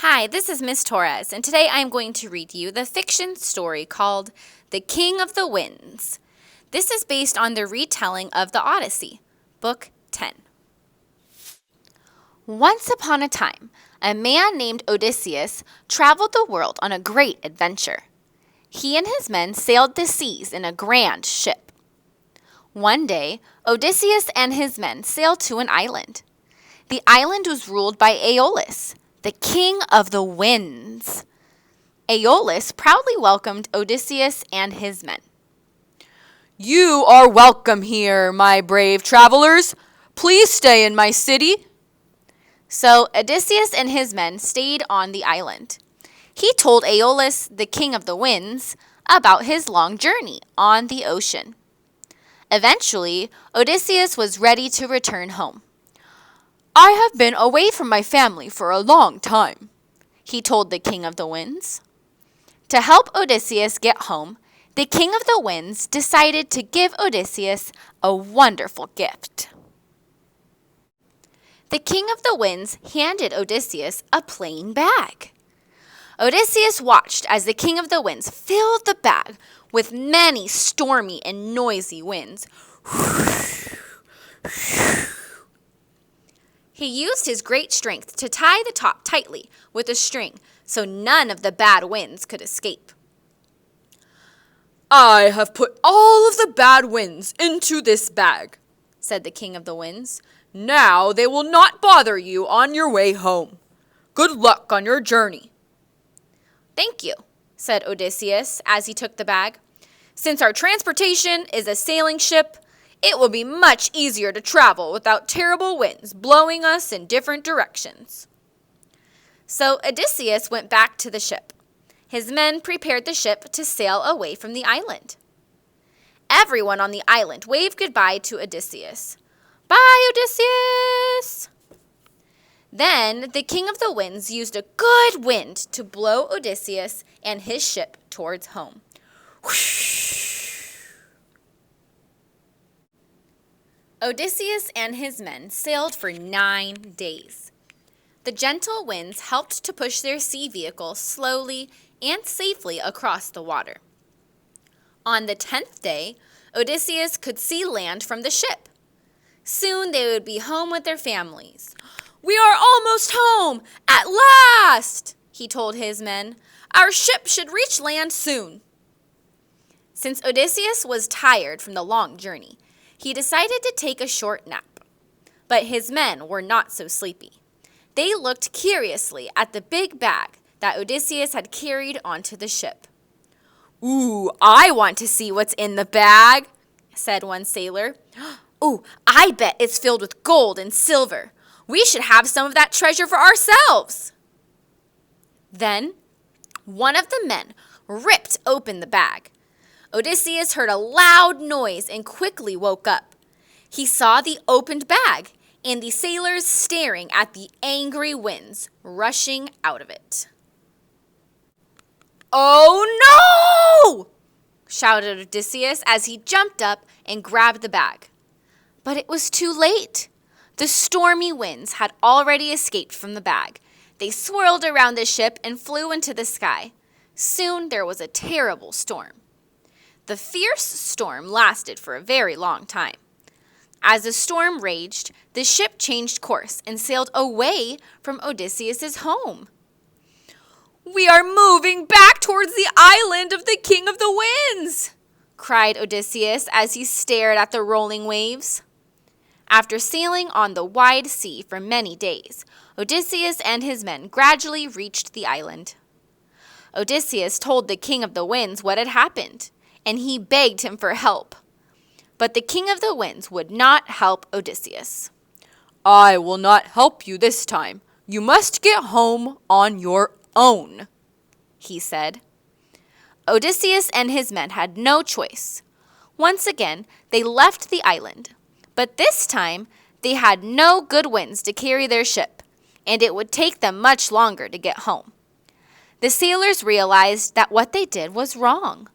Hi, this is Miss Torres, and today I am going to read you the fiction story called The King of the Winds. This is based on the retelling of the Odyssey, Book 10. Once upon a time, a man named Odysseus traveled the world on a great adventure. He and his men sailed the seas in a grand ship. One day, Odysseus and his men sailed to an island. The island was ruled by Aeolus, the king of the winds. Aeolus proudly welcomed Odysseus and his men. "You are welcome here, my brave travelers. Please stay in my city." So Odysseus and his men stayed on the island. He told Aeolus, the king of the winds, about his long journey on the ocean. Eventually, Odysseus was ready to return home. "I have been away from my family for a long time," he told the king of the winds. To help Odysseus get home, the king of the winds decided to give Odysseus a wonderful gift. The king of the winds handed Odysseus a plain bag. Odysseus watched as the king of the winds filled the bag with many stormy and noisy winds. He used his great strength to tie the top tightly with a string so none of the bad winds could escape. "I have put all of the bad winds into this bag," said the king of the winds. "Now they will not bother you on your way home. Good luck on your journey." "Thank you," said Odysseus as he took the bag. "Since our transportation is a sailing ship, it will be much easier to travel without terrible winds blowing us in different directions." So Odysseus went back to the ship. His men prepared the ship to sail away from the island. Everyone on the island waved goodbye to Odysseus. "Bye, Odysseus!" Then the king of the winds used a good wind to blow Odysseus and his ship towards home. Odysseus and his men sailed for 9 days. The gentle winds helped to push their sea vehicle slowly and safely across the water. On the 10th day, Odysseus could see land from the ship. Soon they would be home with their families. "We are almost home, at last," he told his men. "Our ship should reach land soon." Since Odysseus was tired from the long journey, he decided to take a short nap. But his men were not so sleepy. They looked curiously at the big bag that Odysseus had carried onto the ship. "Ooh, I want to see what's in the bag," said one sailor. "Ooh, I bet it's filled with gold and silver. We should have some of that treasure for ourselves." Then one of the men ripped open the bag. Odysseus heard a loud noise and quickly woke up. He saw the opened bag and the sailors staring at the angry winds rushing out of it. "Oh no!" shouted Odysseus as he jumped up and grabbed the bag. But it was too late. The stormy winds had already escaped from the bag. They swirled around the ship and flew into the sky. Soon there was a terrible storm. The fierce storm lasted for a very long time. As the storm raged, the ship changed course and sailed away from Odysseus's home. "We are moving back towards the island of the king of the winds," cried Odysseus as he stared at the rolling waves. After sailing on the wide sea for many days, Odysseus and his men gradually reached the island. Odysseus told the king of the winds what had happened, and he begged him for help. But the king of the winds would not help Odysseus. "I will not help you this time. You must get home on your own," he said. Odysseus and his men had no choice. Once again, they left the island. But this time, they had no good winds to carry their ship, and it would take them much longer to get home. The sailors realized that what they did was wrong.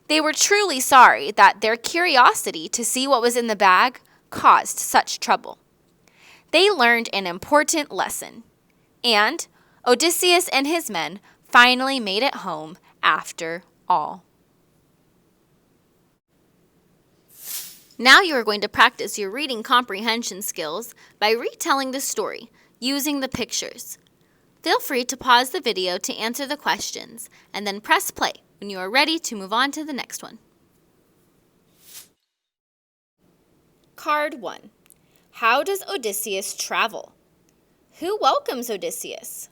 They were truly sorry that their curiosity to see what was in the bag caused such trouble. They learned an important lesson, and Odysseus and his men finally made it home after all. Now you are going to practice your reading comprehension skills by retelling the story using the pictures. Feel free to pause the video to answer the questions and then press play when you are ready to move on to the next one. Card 1. How does Odysseus travel? Who welcomes Odysseus?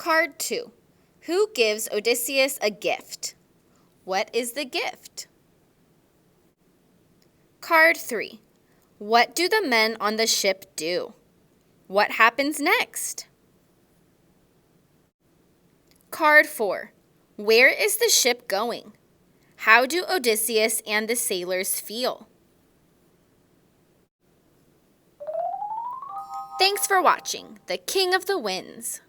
Card 2. Who gives Odysseus a gift? What is the gift? Card 3. What do the men on the ship do? What happens next? Card 4. Where is the ship going? How do Odysseus and the sailors feel? Thanks for watching The King of the Winds.